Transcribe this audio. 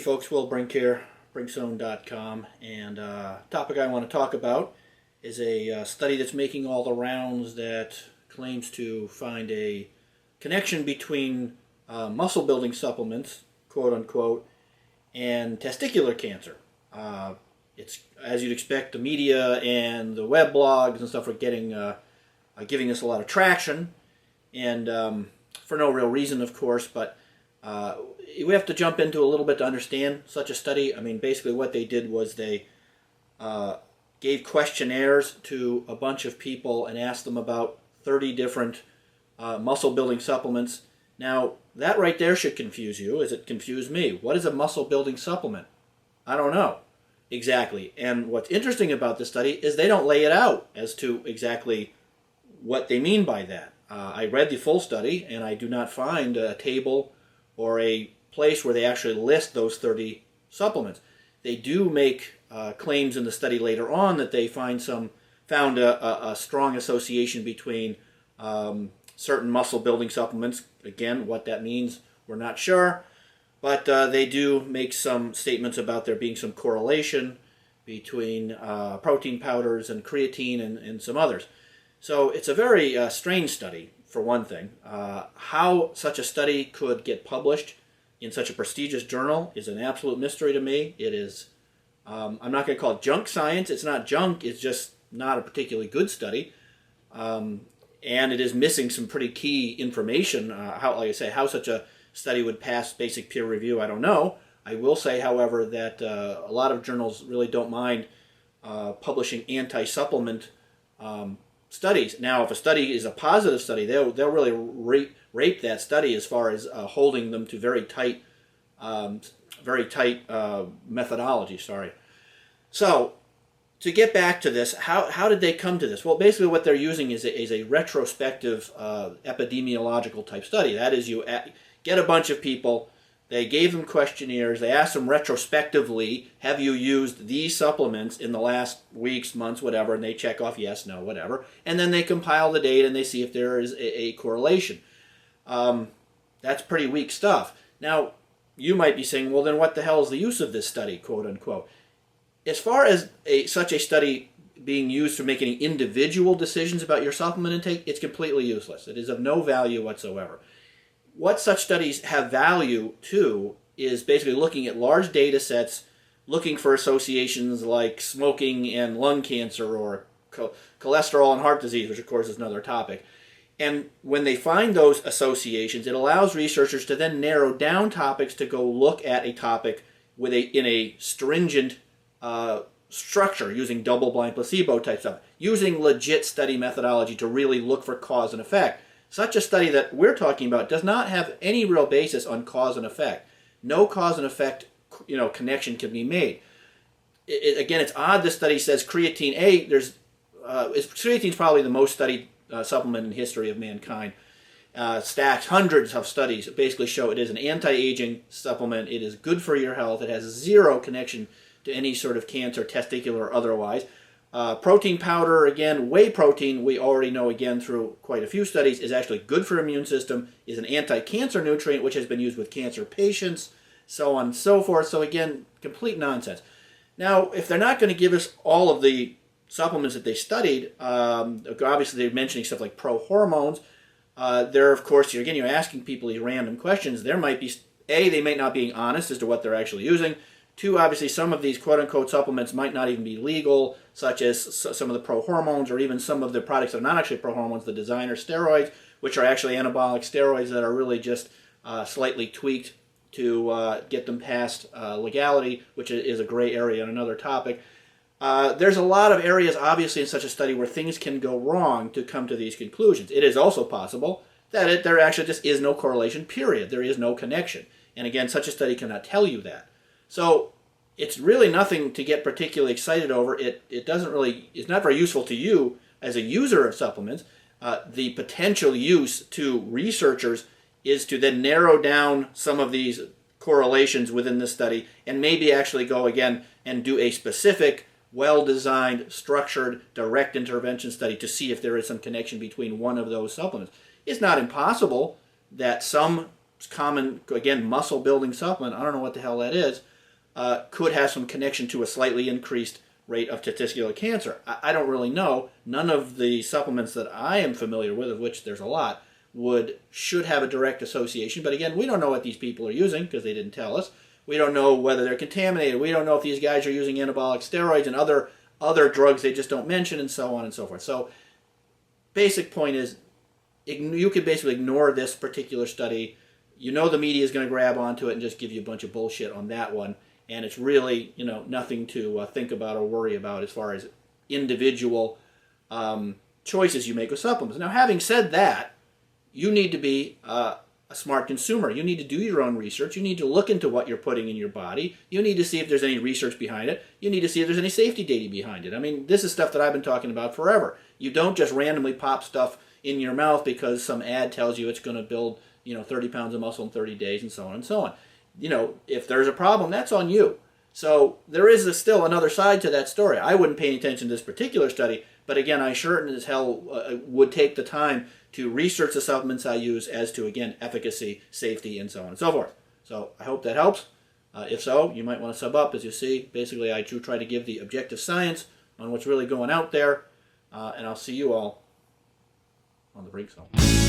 folks, Will Brink here, brinkzone.com, and topic I want to talk about is a study that's making all the rounds that claims to find a connection between muscle building supplements, quote unquote, and testicular cancer. It's, as you'd expect, the media and the web blogs and stuff are giving us a lot of traction, and for no real reason, of course, but we have to jump into a little bit to understand such a study. I mean, basically what they did was they gave questionnaires to a bunch of people and asked them about 30 different muscle building supplements. Now, that right there should confuse you, as it confused me. What is a muscle building supplement? I don't know exactly. And what's interesting about this study is they don't lay it out as to exactly what they mean by that. I read the full study, and I do not find a table or a place where they actually list those 30 supplements. They do make claims in the study later on that they found a strong association between certain muscle building supplements. Again, what that means, we're not sure. But they do make some statements about there being some correlation between protein powders and creatine and some others. So it's a very strange study, for one thing. How such a study could get published in such a prestigious journal is an absolute mystery to me. It is, I'm not going to call it junk science. It's not junk. It's just not a particularly good study. And it is missing some pretty key information. Like I say, how such a study would pass basic peer review, I don't know. I will say, however, that a lot of journals really don't mind publishing anti-supplement studies. Now, if a study is a positive study, they'll really rate that study as far as holding them to very tight methodology. So, to get back to this, how did they come to this? Well, basically what they're using is a retrospective epidemiological type study. That is, you get a bunch of people, they gave them questionnaires, they asked them retrospectively, have you used these supplements in the last weeks, months, whatever, and they check off yes, no, whatever, and then they compile the data and they see if there is a correlation. That's pretty weak stuff. Now, you might be saying, well, then what the hell is the use of this study, quote unquote? As far as such a study being used for making individual decisions about your supplement intake, it's completely useless. It is of no value whatsoever. What such studies have value to is basically looking at large data sets, looking for associations like smoking and lung cancer or cholesterol and heart disease, which of course is another topic. And when they find those associations, it allows researchers to then narrow down topics to go look at a topic in a stringent structure, using double-blind placebo type stuff, using legit study methodology to really look for cause and effect. Such a study that we're talking about does not have any real basis on cause and effect. No cause and effect, connection can be made. Again, it's odd this study says creatine. Creatine is probably the most studied supplement in the history of mankind. Stacks, hundreds of studies basically show it is an anti-aging supplement. It is good for your health. It has zero connection to any sort of cancer, testicular or otherwise. Protein powder, again, whey protein, we already know again through quite a few studies, is actually good for immune system, is an anti-cancer nutrient which has been used with cancer patients, so on and so forth. So again, complete nonsense. Now, if they're not going to give us all of the supplements that they studied, obviously they're mentioning stuff like pro-hormones. They're, of course, you're asking people these random questions. There might be, they might not be honest as to what they're actually using. Two, obviously, some of these quote-unquote supplements might not even be legal, such as some of the pro-hormones or even some of the products that are not actually pro-hormones, the designer steroids, which are actually anabolic steroids that are really just slightly tweaked to get them past legality, which is a gray area on another topic. There's a lot of areas, obviously, in such a study where things can go wrong to come to these conclusions. It is also possible that there actually just is no correlation, period. There is no connection. And again, such a study cannot tell you that. So it's really nothing to get particularly excited over. It's not very useful to you as a user of supplements. The potential use to researchers is to then narrow down some of these correlations within this study and maybe actually go again and do a specific, well-designed, structured, direct intervention study to see if there is some connection between one of those supplements. It's not impossible that some common, again, muscle-building supplement, I don't know what the hell that is, could have some connection to a slightly increased rate of testicular cancer. I don't really know. None of the supplements that I am familiar with, of which there's a lot, should have a direct association. But again, we don't know what these people are using because they didn't tell us. We don't know whether they're contaminated. We don't know if these guys are using anabolic steroids and other drugs they just don't mention, and so on and so forth. So basic point is, you could basically ignore this particular study. You know the media is going to grab onto it and just give you a bunch of bullshit on that one. And it's really, nothing to think about or worry about as far as individual choices you make with supplements. Now, having said that, you need to be a smart consumer. You need to do your own research. You need to look into what you're putting in your body. You need to see if there's any research behind it. You need to see if there's any safety data behind it. I mean, this is stuff that I've been talking about forever. You don't just randomly pop stuff in your mouth because some ad tells you it's going to build, 30 pounds of muscle in 30 days and so on and so on. If there's a problem, that's on you. So there is still another side to that story. I wouldn't pay attention to this particular study, but again, I sure as hell would take the time to research the supplements I use as to, again, efficacy, safety, and so on and so forth. So I hope that helps. If so, you might want to sub up. As you see, basically I do try to give the objective science on what's really going out there, and I'll see you all on the Brink Zone.